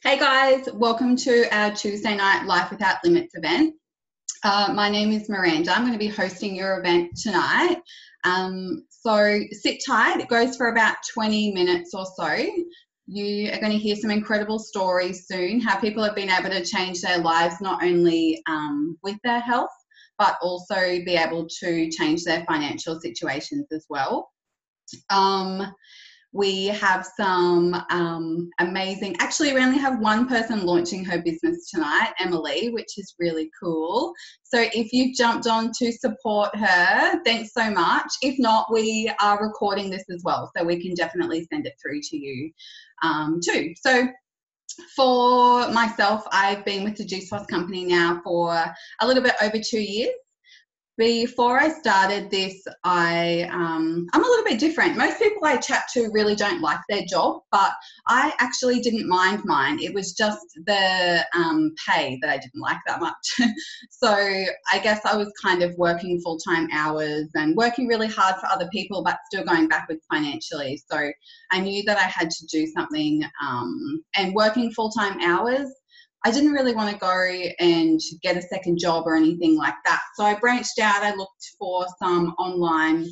Hey guys, welcome to our Tuesday night Life Without Limits event. My name is Miranda. I'm going to be hosting your event tonight. So sit tight. It goes for about 20 minutes or so. You are going to hear some incredible stories soon, how people have been able to change their lives not only with their health, but also be able to change their financial situations as well. We have some amazing, actually we only have one person launching her business tonight, Emily, which is really cool. So if you've jumped on to support her, thanks so much. If not, we are recording this as well, so we can definitely send it through to you too. So for myself, I've been with the Juice Plus company now for a little bit over 2 years. Before I started this, I'm a little bit different. Most people I chat to really don't like their job, but I actually didn't mind mine. It was just the pay that I didn't like that much. So I guess I was kind of working full-time hours and working really hard for other people, but still going backwards financially. So I knew that I had to do something, and working full-time hours, I didn't really want to go and get a second job or anything like that. So I branched out. I looked for some online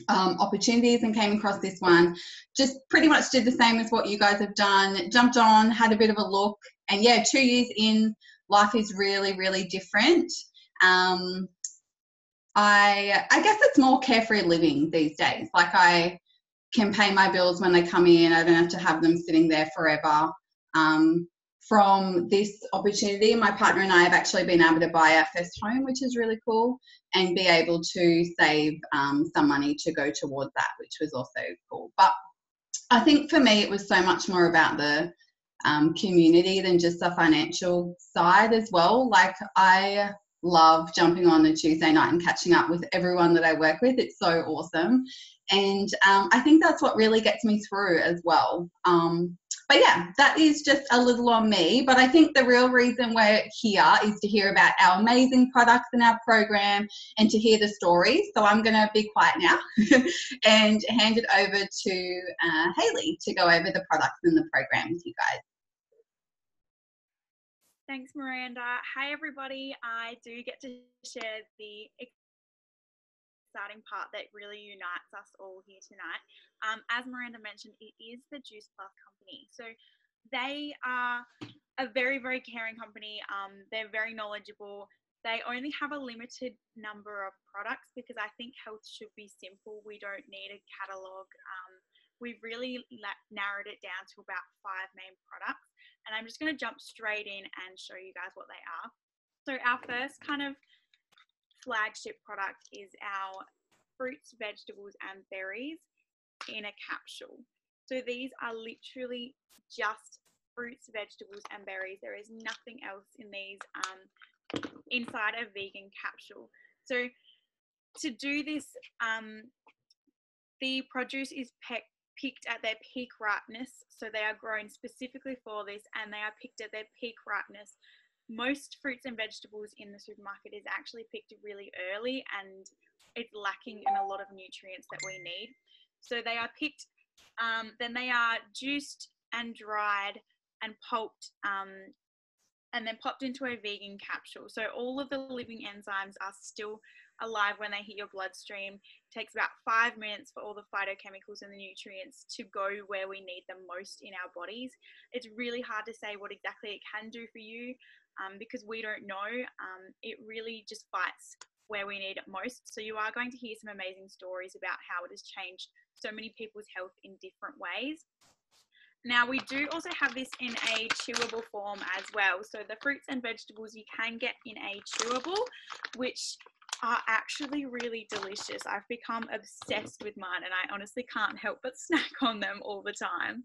opportunities and came across this one. Just pretty much did the same as what you guys have done. Jumped on, had a bit of a look. And yeah, 2 years in, life is really, really different. I guess it's more carefree living these days. Like I can pay my bills when they come in. I don't have to have them sitting there forever. From this opportunity, my partner and I have actually been able to buy our first home, which is really cool, and be able to save some money to go towards that, which was also cool. But I think for me, it was so much more about the community than just the financial side as well. Like I love jumping on a Tuesday night and catching up with everyone that I work with. It's so awesome. And I think that's what really gets me through as well. But yeah, that is just a little on me. But I think the real reason we're here is to hear about our amazing products in our program and to hear the stories. So I'm going to be quiet now and hand it over to Hayley to go over the products in the program with you guys. Thanks, Miranda. Hi, everybody. I do get to share the exciting part that really unites us all here tonight. As Miranda mentioned, it is the Juice Plus company. So they are a very, very caring company. They're very knowledgeable. They only have a limited number of products because I think health should be simple. We don't need a catalogue. We've really narrowed it down to about 5 main products. And I'm just going to jump straight in and show you guys what they are. So our first kind of flagship product is our fruits, vegetables, and berries in a capsule. So these are literally just fruits, vegetables, and berries. There is nothing else in these inside a vegan capsule. So to do this, the produce is picked at their peak ripeness. So they are grown specifically for this and they are picked at their peak ripeness. Most fruits and vegetables in the supermarket is actually picked really early and it's lacking in a lot of nutrients that we need. So they are picked, then they are juiced and dried and pulped and then popped into a vegan capsule. So all of the living enzymes are still alive when they hit your bloodstream. It takes about 5 minutes for all the phytochemicals and the nutrients to go where we need them most in our bodies. It's really hard to say what exactly it can do for you because we don't know. It really just fights where we need it most. So you are going to hear some amazing stories about how it has changed so many people's health in different ways. Now, we do also have this in a chewable form as well. So the fruits and vegetables you can get in a chewable, which are actually really delicious. I've become obsessed with mine and I honestly can't help but snack on them all the time.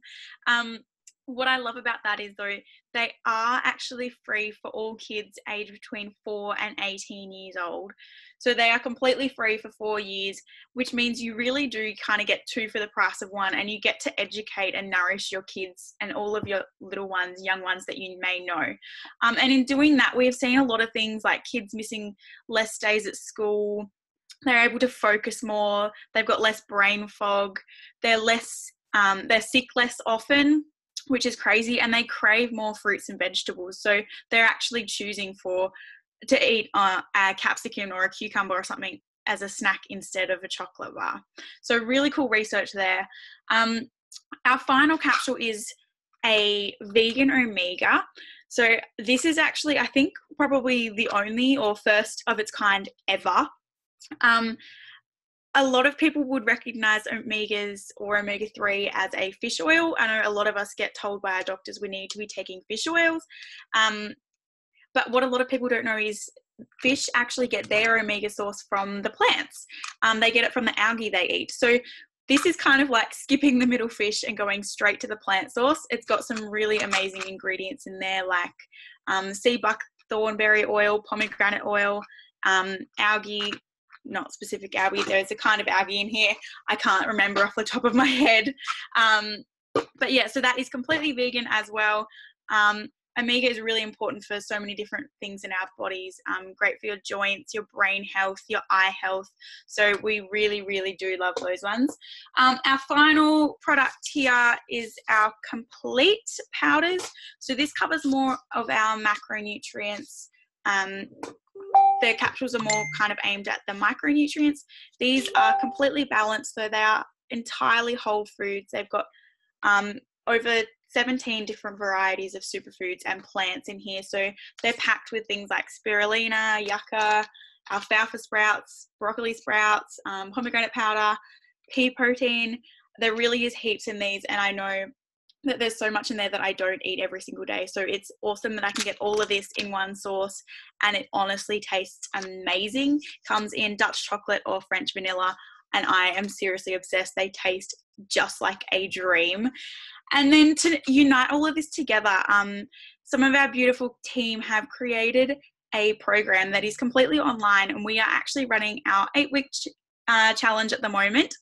What I love about that is though, they are actually free for all kids aged between 4 and 18 years old. So they are completely free for 4 years, which means you really do kind of get 2 for the price of 1 and you get to educate and nourish your kids and all of your little ones, young ones that you may know. And in doing that, we've seen a lot of things like kids missing less days at school. They're able to focus more. They've got less brain fog. They're sick less often. which is crazy, and they crave more fruits and vegetables. So they're actually choosing to eat a capsicum or a cucumber or something as a snack instead of a chocolate bar. So really cool research there. Our final capsule is a vegan omega. So this is actually, I think, probably the only or first of its kind ever. A lot of people would recognize omegas or omega-3 as a fish oil. I know a lot of us get told by our doctors we need to be taking fish oils. But what a lot of people don't know is fish actually get their omega source from the plants. They get it from the algae they eat. So this is kind of like skipping the middle fish and going straight to the plant source. It's got some really amazing ingredients in there, like sea buckthornberry oil, pomegranate oil, algae, not specific algae. There's a kind of algae in here I can't remember off the top of my head. But yeah, so that is completely vegan as well. Omega is really important for so many different things in our bodies. Great for your joints, your brain health, your eye health. So we really, really do love those ones. Our final product here is our complete powders. So this covers more of our macronutrients. The capsules are more kind of aimed at the micronutrients. These are completely balanced, so they are entirely whole foods. They've got over 17 different varieties of superfoods and plants in here. So they're packed with things like spirulina, yucca, alfalfa sprouts, broccoli sprouts, pomegranate powder, pea protein. There really is heaps in these, and I know that there's so much in there that I don't eat every single day. So it's awesome that I can get all of this in one source, and it honestly tastes amazing. Comes in Dutch chocolate or French vanilla, and I am seriously obsessed. They taste just like a dream. And then to unite all of this together, some of our beautiful team have created a program that is completely online, and we are actually running our 8-week challenge at the moment.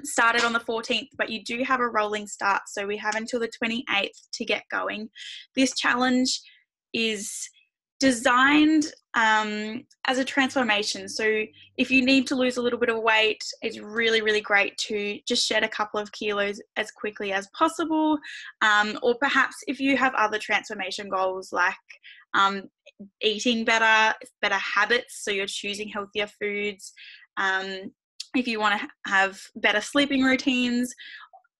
Started on the 14th, but you do have a rolling start, so we have until the 28th to get going. This challenge is designed as a transformation. So if you need to lose a little bit of weight, it's really, really great to just shed a couple of kilos as quickly as possible. Or perhaps if you have other transformation goals like eating better habits, so you're choosing healthier foods, if you want to have better sleeping routines,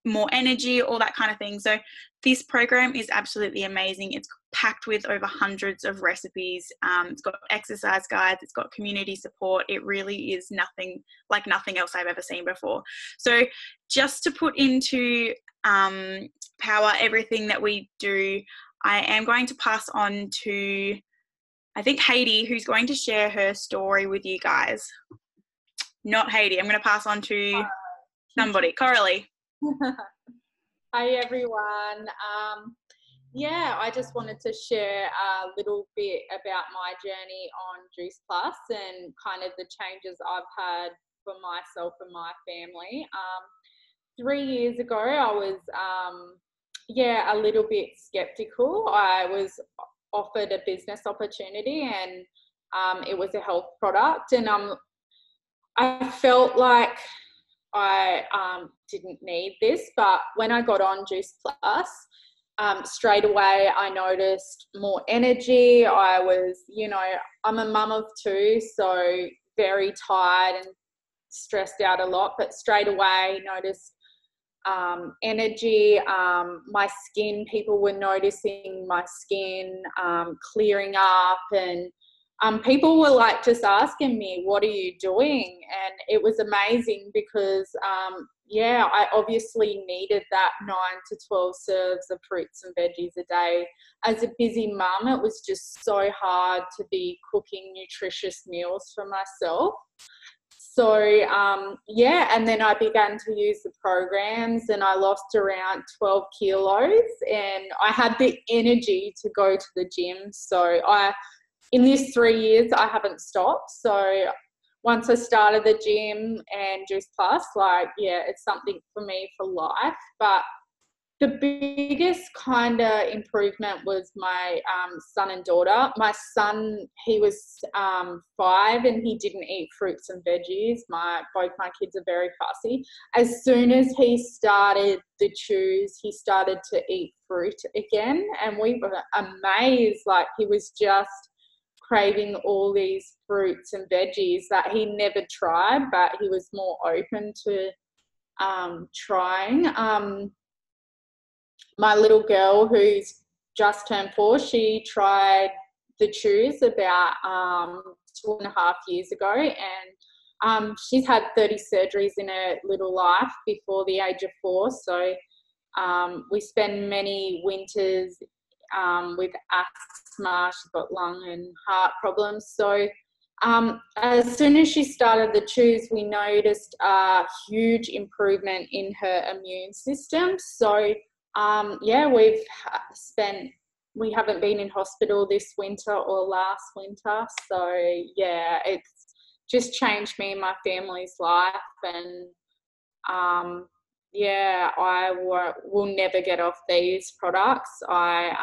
more energy, all that kind of thing. So this program is absolutely amazing. It's packed with over hundreds of recipes. It's got exercise guides. It's got community support. It really is nothing else I've ever seen before. So just to put into power everything that we do, I am going to pass on to, I think, Heidi, who's going to share her story with you guys. Not Heidi. I'm going to pass on to somebody. Coralie. Hi everyone. I just wanted to share a little bit about my journey on Juice Plus and kind of the changes I've had for myself and my family. 3 years ago, I was a little bit skeptical. I was offered a business opportunity, and it was a health product, and I felt like I didn't need this, but when I got on Juice Plus, straight away I noticed more energy. I was, I'm a mum of 2, so very tired and stressed out a lot, but straight away noticed energy, my skin, people were noticing my skin clearing up, and people were like just asking me, what are you doing? And it was amazing because, I obviously needed that 9 to 12 serves of fruits and veggies a day. As a busy mum, it was just so hard to be cooking nutritious meals for myself. So, and then I began to use the programs, and I lost around 12 kilos, and I had the energy to go to the gym. So in this 3 years, I haven't stopped. So once I started the gym and Juice Plus, it's something for me for life. But The biggest kind of improvement was my son and daughter. My son, he was 5 and he didn't eat fruits and veggies. Both my kids are very fussy. As soon as he started the chews, he started to eat fruit again, and we were amazed. Like, he was just craving all these fruits and veggies that he never tried, but he was more open to trying. My little girl, who's just turned 4, she tried the chews about 2.5 years ago, and she's had 30 surgeries in her little life before the age of 4. So we spend many winters with asthma. She's got lung and heart problems. So as soon as she started the chews, we noticed a huge improvement in her immune system. So we haven't been in hospital this winter or last winter. So yeah, it's just changed me and my family's life, and I will never get off these products. I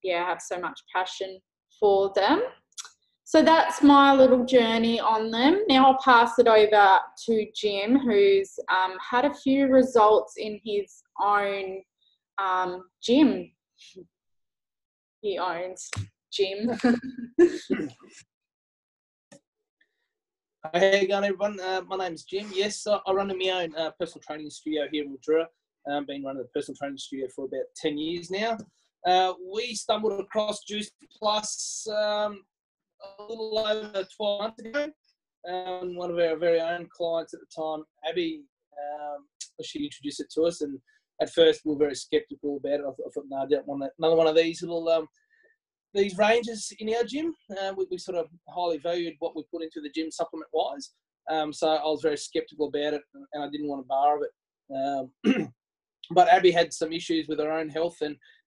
have so much passion for them. So that's my little journey on them. Now I'll pass it over to Jim, who's had a few results in his own gym. He owns gym. Hey, how you going, everyone? My name's Jim. Yes, I run my own personal training studio here in Mildura. Been running a personal training studio for about 10 years now. We stumbled across Juice Plus a little over 12 months ago. One of our very own clients at the time, Abby, she introduced it to us, and at first we were very sceptical about it. I thought, no, I don't want another one of these little these ranges in our gym. We sort of highly valued what we put into the gym supplement-wise. So I was very sceptical about it, and I didn't want a bar of it. But Abby had some issues with her own health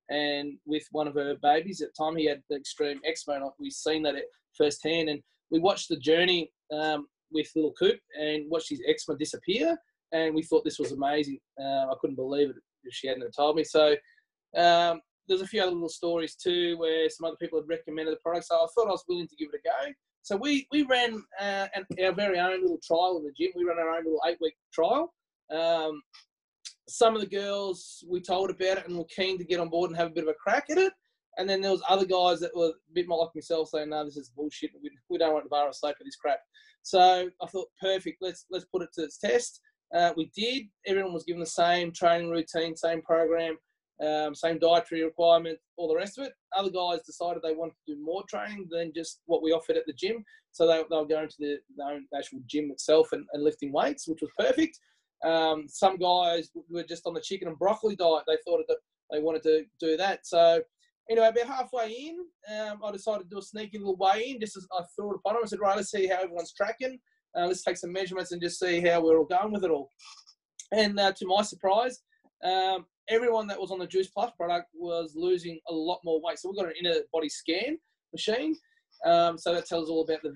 and with one of her babies at the time. He had extreme eczema, and we've seen that firsthand. And we watched the journey with little Coop and watched his eczema disappear, and we thought this was amazing. I couldn't believe it if she hadn't told me. So there's a few other little stories too where some other people had recommended the product, so I thought I was willing to give it a go. So we ran our very own little trial in the gym. We ran our own little 8-week trial. Some of the girls, we told about it and were keen to get on board and have a bit of a crack at it. And then there was other guys that were a bit more like myself saying, no, this is bullshit. We don't want to bar a slate for this crap. So I thought, perfect, let's put it to its test. We did. Everyone was given the same training routine, same program, same dietary requirements, all the rest of it. Other guys decided they wanted to do more training than just what we offered at the gym. So they were going to the actual gym itself and lifting weights, which was perfect. Some guys were just on the chicken and broccoli diet. They thought that they wanted to do that. So anyway, about halfway in, I decided to do a sneaky little weigh-in. Just as I threw it upon them, I said, right, let's see how everyone's tracking. Let's take some measurements and just see how we're all going with it all. And to my surprise, everyone that was on the Juice Plus product was losing a lot more weight. So we've got an inner body scan machine. So that tells all about the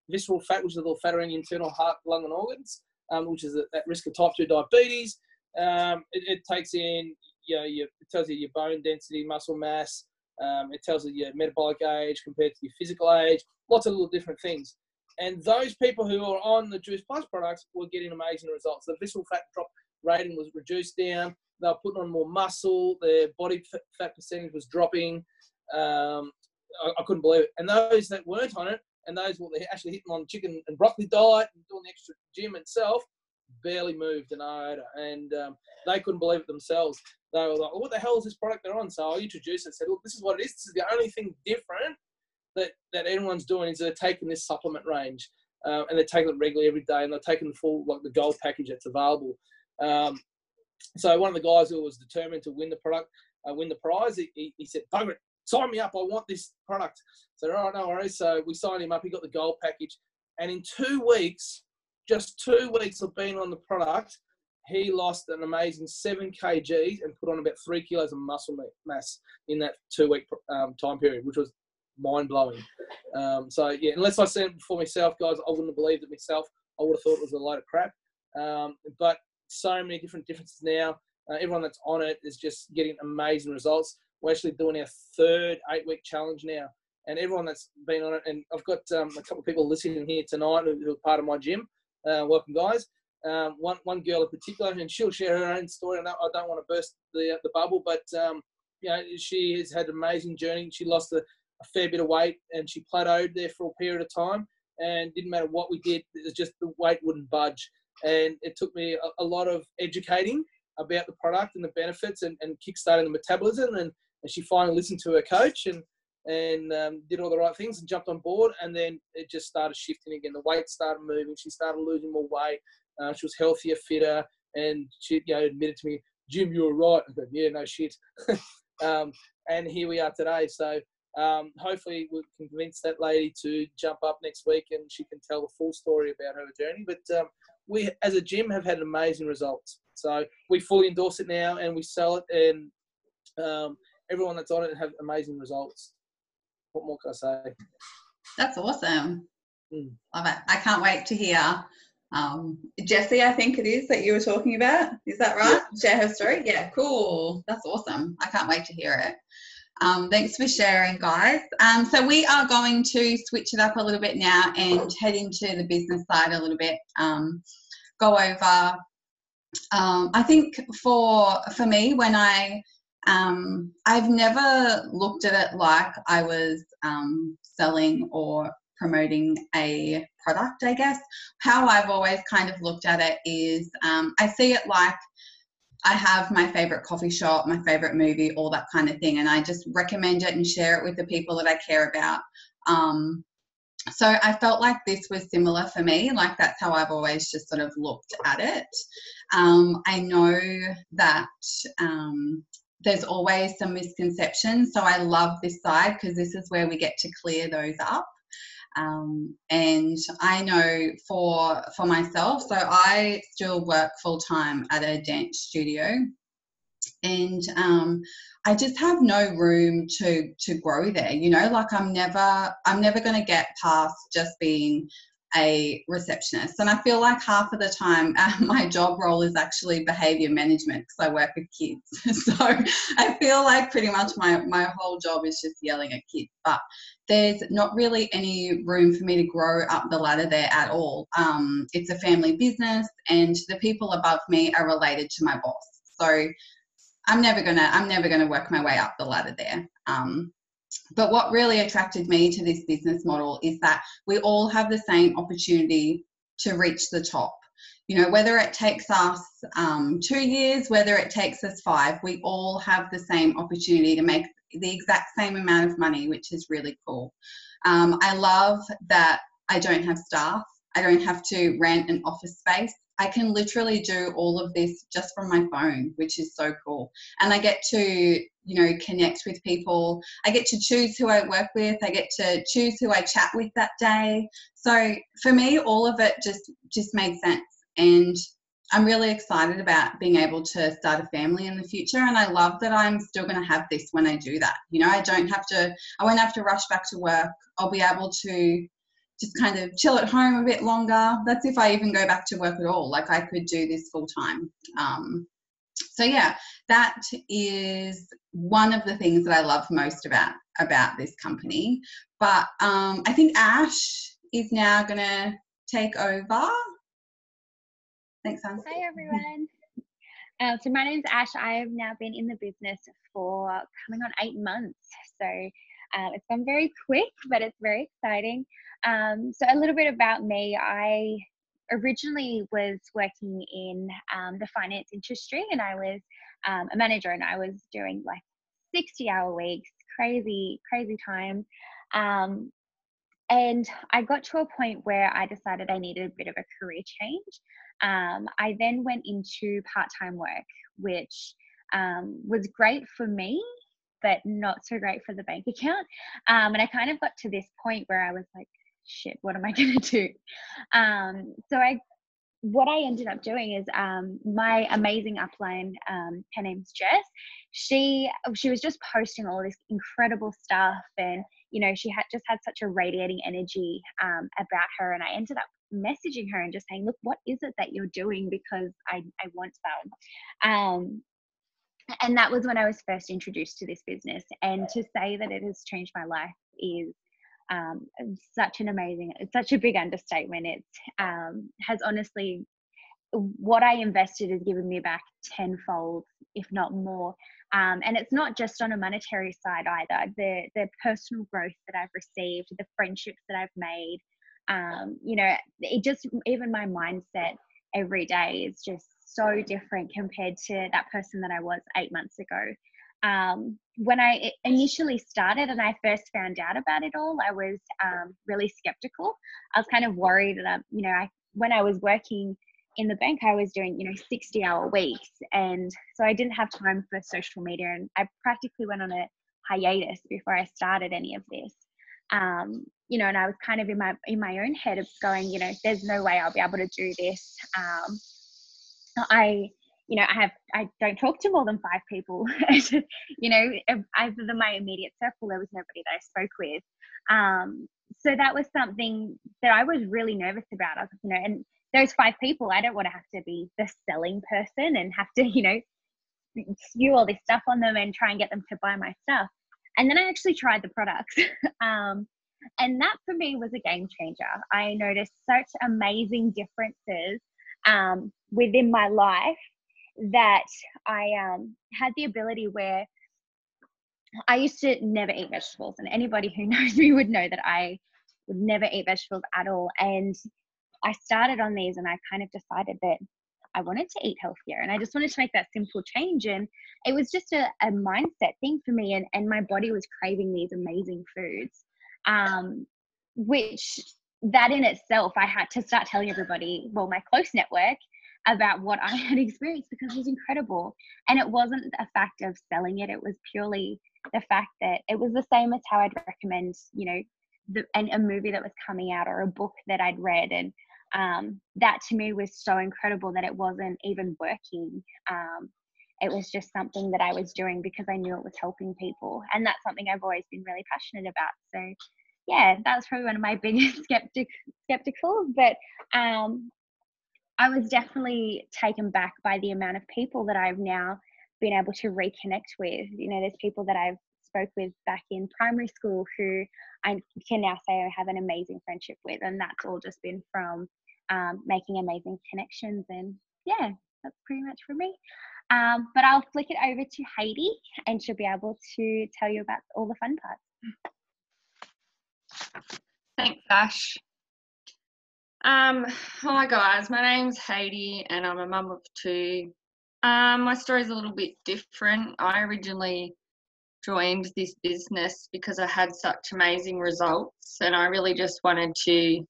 visceral fat, which is a little fat around your internal heart, lung, and organs, which is at risk of type 2 diabetes. It takes in, it tells you your bone density, muscle mass. It tells you your metabolic age compared to your physical age. Lots of little different things. And those people who are on the Juice Plus products were getting amazing results. The visceral fat drop rating was reduced down. They were putting on more muscle. Their body fat percentage was dropping. I couldn't believe it. And those that weren't on it, and those who were actually hitting on chicken and broccoli diet and doing the extra gym itself, barely moved an iota. And they couldn't believe it themselves. They were like, well, what the hell is this product they're on? So I introduced it and said, look, this is what it is. This is the only thing different that anyone's doing is they're taking this supplement range and they're taking it regularly every day, and they're taking the full, like the gold package that's available. So one of the guys who was determined to win the product, win the prize, he said, bugger it, sign me up, I want this product. So, all right, no worries. So we signed him up, he got the gold package. And in 2 weeks, just 2 weeks of being on the product, he lost an amazing 7 kgs and put on about 3 kilos of muscle mass in that 2-week time period, which was mind-blowing. So, yeah, unless I seen it for myself, guys, I wouldn't have believed it myself. I would have thought it was a load of crap. But so many different differences now. Everyone that's on it is just getting amazing results. We're actually doing our third 8-week challenge now. And everyone that's been on it, and I've got a couple of people listening here tonight who are part of my gym. Welcome, guys. One girl in particular, and she'll share her own story. I don't want to burst the bubble, but she has had an amazing journey. She lost a fair bit of weight, and she plateaued there for a period of time. And didn't matter what we did, it was just the weight wouldn't budge. And it took me a lot of educating about the product and the benefits, and kickstarting the metabolism. And she finally listened to her coach and did all the right things and jumped on board, and then it just started shifting again. The weight started moving. She started losing more weight. She was healthier, fitter, and she admitted to me, "Jim, you were right." I go, "Yeah, no shit." And here we are today. So hopefully we can convince that lady to jump up next week and she can tell the full story about her journey. But we, as a gym, have had amazing results. So we fully endorse it now, and we sell it, and everyone that's on it have amazing results. What more can I say? That's awesome. Love it. I can't wait to hear. Jessie, I think it is that you were talking about. Is that right? Yeah. Share her story? Yeah, cool. That's awesome. I can't wait to hear it. Thanks for sharing, guys. So we are going to switch it up a little bit now and head into the business side a little bit. Go over, I think for me, when I've never looked at it like I was selling or promoting a product, I guess. How I've always kind of looked at it is I see it like I have my favorite coffee shop, my favorite movie, all that kind of thing, and I just recommend it and share it with the people that I care about. So I felt like this was similar for me. Like, that's how I've always just sort of looked at it. I know that there's always some misconceptions, so I love this side because this is where we get to clear those up. And I know for myself, so I still work full-time at a dance studio, and I just have no room to grow there, you know. Like, I'm never going to get past just being a receptionist, and I feel like half of the time my job role is actually behavior management because I work with kids. So I feel like pretty much my whole job is just yelling at kids, but there's not really any room for me to grow up the ladder there at all. It's a family business, and the people above me are related to my boss, so I'm never gonna work my way up the ladder there. But what really attracted me to this business model is that we all have the same opportunity to reach the top. You know, whether it takes us 2 years, whether it takes us 5, we all have the same opportunity to make the exact same amount of money, which is really cool. I love that I don't have staff. I don't have to rent an office space. I can literally do all of this just from my phone, which is so cool. And I get to, you know, connect with people. I get to choose who I work with. I get to choose who I chat with that day. So for me, all of it just made sense. And I'm really excited about being able to start a family in the future. And I love that I'm still going to have this when I do that. You know, I won't have to rush back to work. I'll be able to just kind of chill at home a bit longer. That's if I even go back to work at all. Like, I could do this full time. So yeah, that is one of the things that I love most about this company. But I think Ash is now going to take over. Thanks, Anne. Hi, everyone. So my name is Ash. I have now been in the business for coming on 8 months. So it's gone very quick, but it's very exciting. So a little bit about me. I originally was working in the finance industry, and I was a manager, and I was doing like 60-hour weeks, crazy time. And I got to a point where I decided I needed a bit of a career change. I then went into part-time work, which was great for me, but not so great for the bank account. And I kind of got to this point where I was like, shit, what am I going to do? What I ended up doing is my amazing upline, her name's Jess, she was just posting all this incredible stuff, and you know, she had such a radiating energy about her, and I ended up messaging her and just saying, look, what is it that you're doing, because I want some. And that was when I was first introduced to this business. And to say that it has changed my life is such a big understatement. It has honestly, what I invested has given me back tenfold, if not more. And it's not just on a monetary side either. The personal growth that I've received, the friendships that I've made, it just, even my mindset every day is just so different compared to that person that I was 8 months ago. When I initially started and I first found out about it all, I was really skeptical. I was kind of worried that, when I was working in the bank, I was doing, 60-hour weeks. And so I didn't have time for social media. And I practically went on a hiatus before I started any of this. And I was kind of in my own head of going, there's no way I'll be able to do this. I don't talk to more than 5 people. Either my immediate circle, there was nobody that I spoke with. So that was something that I was really nervous about. I was, and those 5 people, I don't want to have to be the selling person and have to, spew all this stuff on them and try and get them to buy my stuff. And then I actually tried the products. And that for me was a game changer. I noticed such amazing differences within my life that I had the ability where I used to never eat vegetables, and anybody who knows me would know that I would never eat vegetables at all. And I started on these and I kind of decided that I wanted to eat healthier and I just wanted to make that simple change. And it was just a mindset thing for me, and my body was craving these amazing foods, which that in itself, I had to start telling everybody, well, my close network, about what I had experienced, because it was incredible. And it wasn't a fact of selling it. It was purely the fact that it was the same as how I'd recommend, a movie that was coming out or a book that I'd read. And that to me was so incredible that it wasn't even working. It was just something that I was doing because I knew it was helping people. And that's something I've always been really passionate about. So yeah, that was probably one of my biggest skeptical, but I was definitely taken back by the amount of people that I've now been able to reconnect with. There's people that I've spoke with back in primary school who I can now say I have an amazing friendship with, and that's all just been from making amazing connections. And yeah, that's pretty much for me. But I'll flick it over to Heidi, and she'll be able to tell you about all the fun parts. Thanks, Ash. Hi guys, my name's Heidi and I'm a mum of 2. My story's a little bit different. I originally joined this business because I had such amazing results, and I really just wanted to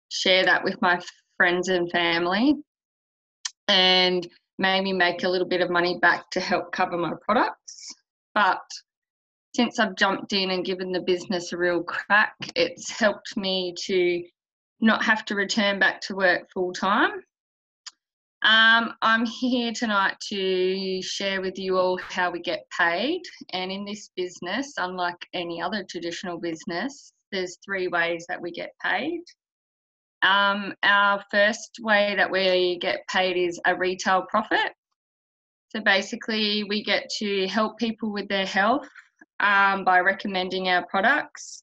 share that with my friends and family and maybe make a little bit of money back to help cover my products. But since I've jumped in and given the business a real crack, it's helped me to not have to return back to work full time. I'm here tonight to share with you all how we get paid. And in this business, unlike any other traditional business, there's 3 ways that we get paid. Our first way that we get paid is a retail profit. So basically we get to help people with their health by recommending our products.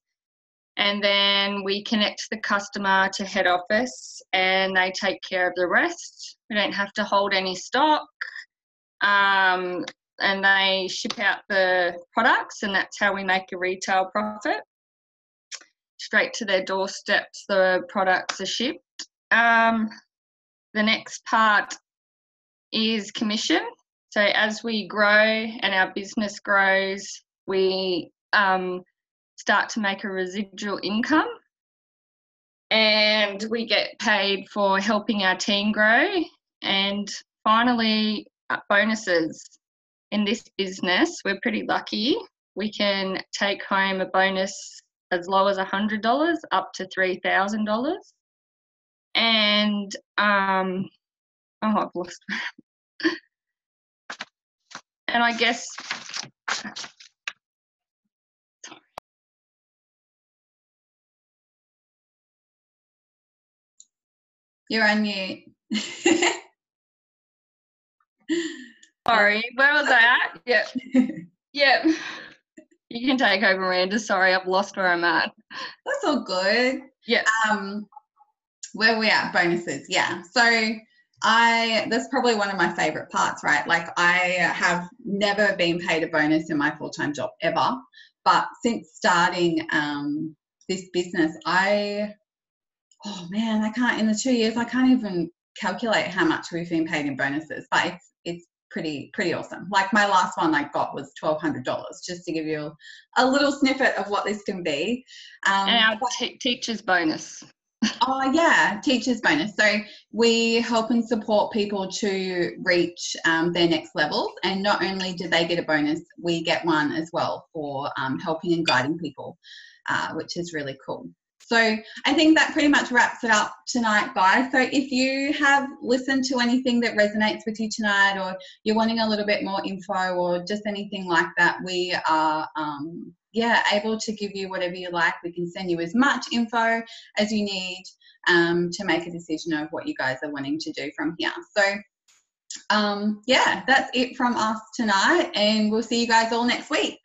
And then we connect the customer to head office and they take care of the rest. We don't have to hold any stock, and they ship out the products, and that's how we make a retail profit. Straight to their doorsteps, the products are shipped. The next part is commission. So as we grow and our business grows, we start to make a residual income, and we get paid for helping our team grow. And finally, bonuses. In this business, we're pretty lucky. We can take home a bonus as low as $100 up to $3,000. And I've lost. And I guess you're on mute. Sorry, where was I at? Yep. Yep. You can take over, Miranda. Sorry, I've lost where I'm at. That's all good. Yeah. Where are we at? Bonuses. Yeah. So that's probably one of my favorite parts, right? Like I have never been paid a bonus in my full-time job ever. But since starting this business, in the 2 years, I can't even calculate how much we've been paid in bonuses, but it's pretty awesome. Like my last one I got was $1,200, just to give you a little snippet of what this can be. And our teacher's bonus. Oh yeah, teacher's bonus. So we help and support people to reach their next levels, and not only do they get a bonus, we get one as well for helping and guiding people, which is really cool. So I think that pretty much wraps it up tonight, guys. So if you have listened to anything that resonates with you tonight, or you're wanting a little bit more info or just anything like that, we are able to give you whatever you like. We can send you as much info as you need to make a decision of what you guys are wanting to do from here. So that's it from us tonight, and we'll see you guys all next week.